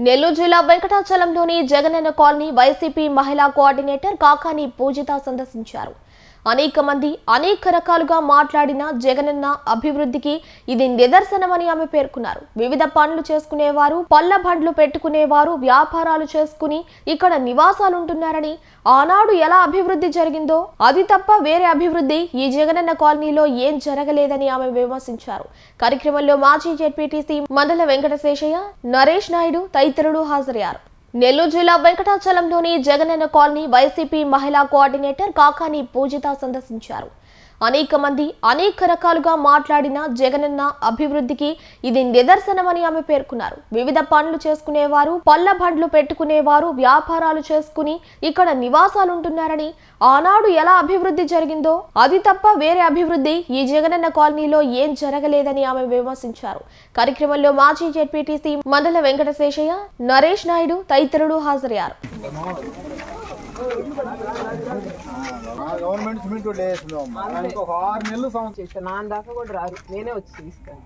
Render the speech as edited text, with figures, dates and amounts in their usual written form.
నెల్లూరు జిల్లా వెంకటాచలంలోని Jagananna colony YCP మహిళా coordinator Kakani పూజిత సందర్శించారు. అనేక మంది అనేక రకాలుగా మాట్లాడిన జగనన్న అభివృద్ధికి ఇది నిదర్శనమని ఆమె పేర్కొన్నారు. వివిధ పనులు చేసుకునేవారు, పళ్ళ బండ్లు పెట్టుకునేవారు వ్యాపారాలు చేసుకుని ఇక్కడ నివాసాలుంటున్నారని, ఆనాడు ఎలా అభివృద్ధి జరిగిందో అది తప్ప వేరే అభివృద్ధి ఈ జగనన్న కాలనీలో ఏం జరగలేదని ఆమె విమర్శించారు. కార్యక్రమంలో మాజీ జెడ్పీటీసీ మండల వెంకటశేషయ్య, నరేష్ నాయుడు తదితరులు హాజరయ్యారు. నెల్లూరు జిల్లా వెంకటాచలంలోని జగనన్న కాలనీ వైసీపీ మహిళా కోఆర్డినేటర్ కాకాని పూజిత సందర్శించారు. అనేక మంది అనేక రకాలుగా మాట్లాడిన జగనన్న అభివృద్ధికి ఇది నిదర్శనమని ఆమె పేర్కొన్నారు. వివిధ పనులు చేసుకునేవారు, పళ్ళ బండ్లు పెట్టుకునేవారు వ్యాపారాలు చేసుకుని ఇక్కడ నివాసాలుంటున్నారని, ఆనాడు ఎలా అభివృద్ధి జరిగిందో అది తప్ప వేరే అభివృద్ధి ఈ జగనన్న కాలనీలో ఏం జరగలేదని ఆమె విమర్శించారు. కార్యక్రమంలో మాజీ జెడ్పీటీసీ మండల వెంకటశేషయ్య, నరేష్ నాయుడు తదితరులు హాజరయ్యారు. గవర్నమెంట్ సిమెంట్ ఇంకొక 6 నెలలు సంవత్సరం నాన్న దాకా కూడా రారు, నేనే వచ్చి ఇస్తాను.